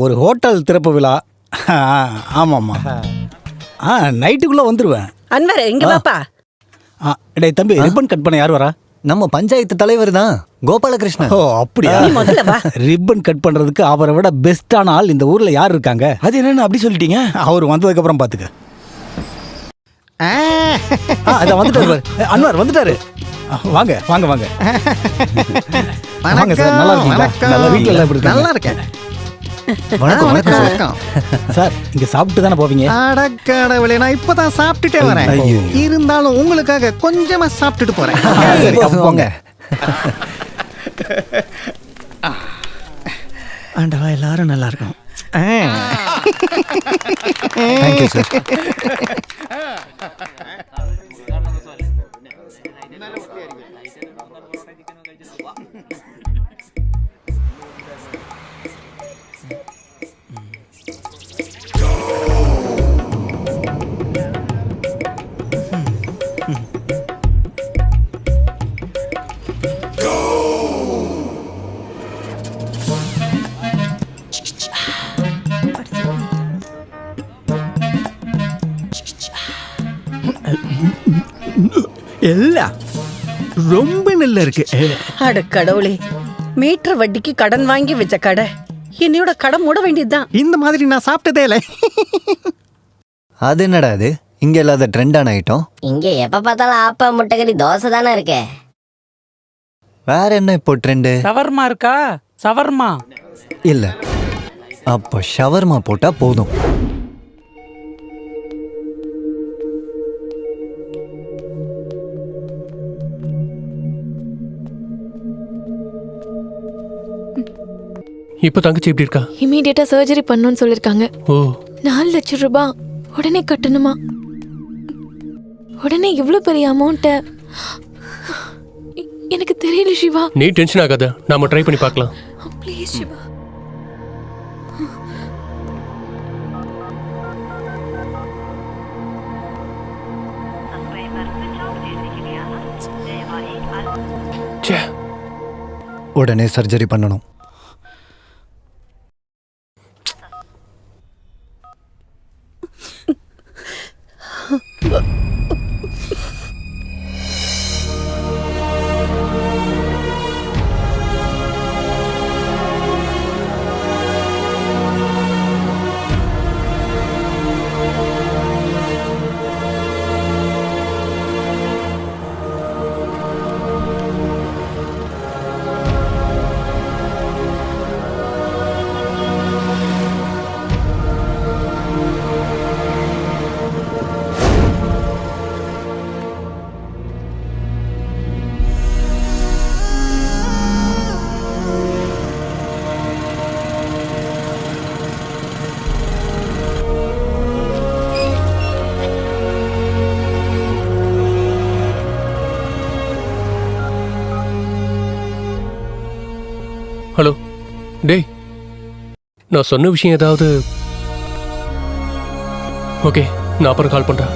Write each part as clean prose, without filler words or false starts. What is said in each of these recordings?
ஒரு ஹோட்டல் திறப்பு விழா. ஆமாம்மா. நைட்டுக்குள்ளே வந்துடுவேன். அன்வர் இங்க வாப்பா. டேய் தம்பி, ரிப்பன் கட் பண்ண யார் வரா? நம்ம பஞ்சாயத்து தலைவர் தான், கோபாலகிருஷ்ணன். ஓ அப்படியா? நீ முதல்ல வா. ரிப்பன் கட் பண்ணுறதுக்கு அவரை விட பெஸ்ட்டான ஆள் இந்த ஊரில் யார் இருக்காங்க? அது என்னன்னு அப்படி சொல்லிட்டீங்க? அவர் வந்ததுக்கப்புறம் பார்த்துக்க. இதை வந்துட்டாரு பாரு. அன்வர் வந்துட்டாரு. வாங்க வாங்க வாங்க வாங்க சார். நல்லா இருக்கீங்களா? நல்லா வீட்டில் எல்லாம் எப்படி இருக்காங்க? நல்லா இருக்கேன். வணக்கம் வணக்கம் சார். வணக்கம் சார், இங்கே சாப்பிட்டு தானே போவீங்க? அடக்கடவுளே, நான் இப்பதான் சாப்பிட்டுட்டே வரேன். ஐயோ. இருந்தாலும் உங்களுக்காக கொஞ்சமா சாப்பிட்டுட்டு போறேன். சரி, அப்ப போங்க. ஆண்டவா, எல்லாரும் நல்லா இருக்கும். Thank you sir. எல்லாம் ரொம்ப நல்லா இருக்கு. அட கடவுளே, மீட்டர் வட்டிக்கு கடன் வாங்கி வச்ச கடை என்னையோட கடை மூட வேண்டியதுதான். இந்த மாதிரி நான் சாப்பிட்டதே இல்லை. அது என்னடா அது, இங்க இல்லாத ட்ரெண்டான ஐட்டம்? இங்க எப்ப பார்த்தாலும் ஆப்பா முட்டைக்கறி தோசை தானே இருக்கே. வேற என்ன இப்போ ட்ரெண்டு? சவர்மா இருக்கா? சவர்மா இல்ல, அப்போ ஷவர்மா போட்டா போதும். இப்போ தங்கச்சி எப்படி இருக்கா? இமீடியட்டா சர்ஜரி பண்ணணும்னு சொல்லிருக்காங்க. ஓ, 4 லட்சம் ரூபாய் உடனே கட்டணுமா? உடனே இவ்வளவு பெரிய அமௌண்ட்ட எனக்கு தெரியல சிவா. நீ டென்ஷன் ஆகாத, நாம ட்ரை பண்ணி பார்க்கலாம். ப்ளீஸ் சிவா. ச்சே, உடனே சர்ஜரி பண்ணணும். ஹலோ டேய், நான் சொன்ன விஷயம் ஏதாவது? ஓகே, நான் அப்புறம் கால் பண்றேன்.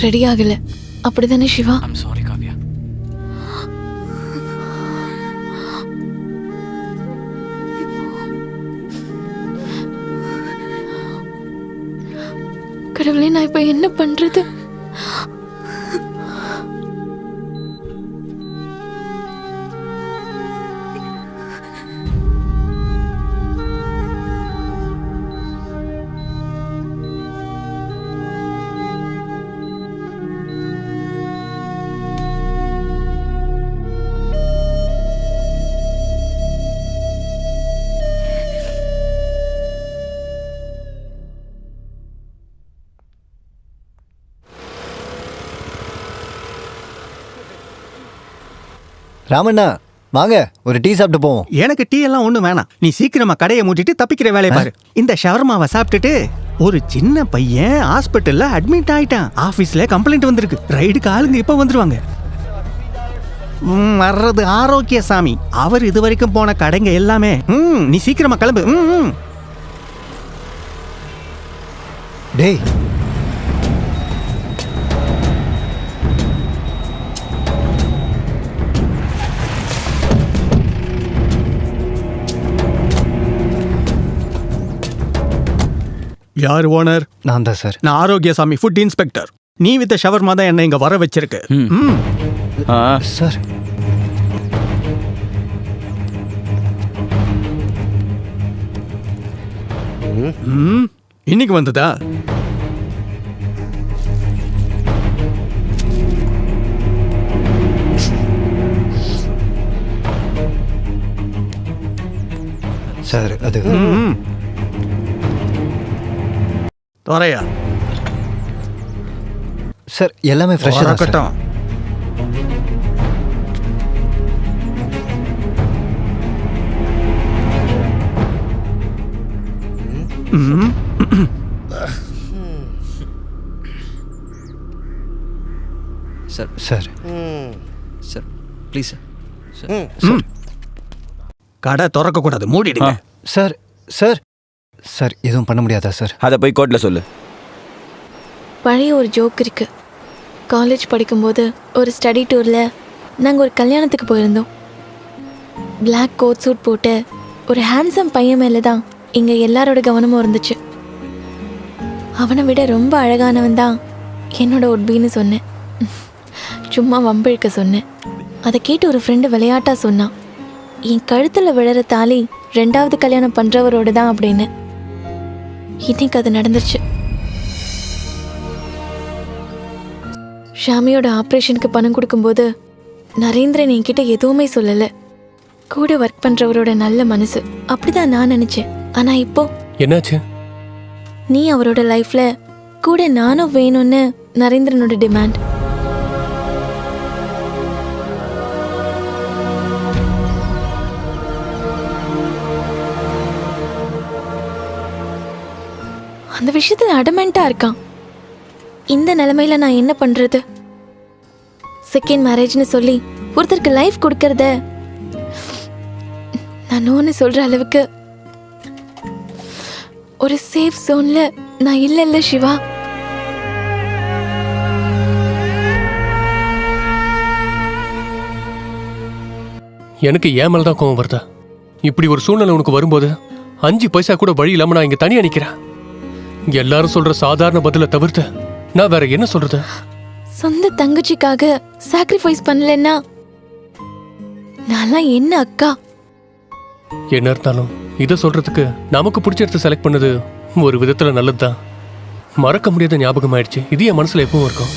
ரெடி ஆகல, அப்படிதானே சிவா? சாரி காவ்யா. கடவுளே, நான் இப்ப என்ன பண்றது? ராமண்ணா வாங்க, ஒரு டீ சாப்பிட்டு போவோம். எனக்கு டீ எல்லாம் ஒண்ணும் வேணாம். நீ சீக்கிரமா கடையை மூட்டிட்டு தப்பிக்கிற வேலையை பாரு. இந்த ஷவர்மாவை சாப்பிட்டுட்டு ஒரு சின்ன பையன் ஹாஸ்பிட்டல்ல அட்மிட் ஆயிட்டான். ஆபீஸ்ல கம்ப்ளைண்ட் வந்திருக்கு. ரைடுக்கு ஆளுங்க இப்ப வந்துருவாங்க. வர்றது ஆரோக்கியசாமி. அவர் இது வரைக்கும் போன கடைங்க எல்லாமே. நீ சீக்கிரமா கிளம்பு. டேய் யார் ஓனர்? நான் தான் சார். நான் ஆரோக்கியசாமி, ஃபுட் இன்ஸ்பெக்டர். நீ வித்த ஷவர்மா தான் என்ன இங்க வர வச்சிருக்கு. சார் இன்னைக்கு வந்ததா? சார் அது தோரையா சார் எல்லாமே ஃப்ரெஷ்ஷாக தான் சார். கட்டம். Sir sir sir please sir. கடை திறக்க கூடாது, மூடிடுங்க. சார் சார் சார் எதுவும் பண்ண முடியாதா சார்? அதை போய் கோர்ட்டில் சொல்லு. பழைய ஒரு ஜோக் இருக்கு. காலேஜ் படிக்கும்போது ஒரு ஸ்டடி டூரில் நாங்கள் ஒரு கல்யாணத்துக்கு போயிருந்தோம். பிளாக் கோட் சூட் போட்டு ஒரு ஹேண்ட்ஸம் பையன் மேலே தான் இங்கே எல்லாரோட கவனமும் இருந்துச்சு. அவனை விட ரொம்ப அழகானவன் தான் என்னோட உட்பின்னு சொன்னேன். சும்மா வம்பிழுக்க சொன்னேன். அதை கேட்டு ஒரு ஃப்ரெண்டு விளையாட்டாக சொன்னான், என் கழுத்தில் விழற தாலி 2வது கல்யாணம் பண்ணுறவரோட தான் அப்படின்னு. இன்னைக்கு அது நடந்துருச்சு. ஷாமியோட ஆப்ரேஷனுக்கு பணம் கொடுக்கும்போது நரேந்திரன் என்கிட்ட எதுவுமே சொல்லலை. கூட ஒர்க் பண்ணுறவரோட நல்ல மனசு, அப்படிதான் நான் நினச்சேன். ஆனால் இப்போ என்னாச்சு? நீ அவரோட லைஃப்ல கூட நானும் வேணும்னு நரேந்திரனோட டிமாண்ட். அந்த விஷயத்துல அடமெண்டா இருக்கான். இந்த நிலைமையில நான் என்ன பண்றது? செகண்ட் மேரேஜ்னு சொல்லி ஒருத்தருக்கு லைஃப் கொடுக்கறத நான் நோன்னு சொல்ற அளவுக்கு ஒரு சேஃப் ஜோன்ல நான் இல்ல சிவா. எனக்கு ஏன் மேல தான் கோவம் வருதா? இப்படி ஒரு சூழ்நிலை உனக்கு வரும்போது 5 பைசா கூட வழி இல்லாம நான் இங்க தனியா நிக்கிறேன். எல்லாரும் சொல்ற சாதாரண பதில தவிர்த்து நான் வேற என்ன சொல்றது? சொந்த தங்கச்சிக்காக சாக்ரிஃபைஸ் பண்ணலன்னா நான்லாம் என்ன அக்கா? என்ன இருந்தாலும் இதை சொல்றதுக்கு நமக்கு பிடிச்ச இடத்த செலக்ட் பண்ணது ஒரு விதத்துல நல்லதுதான். மறக்க முடியாத ஞாபகம் ஆயிடுச்சு. இது என் மனசுல எப்பவும் இருக்கும்.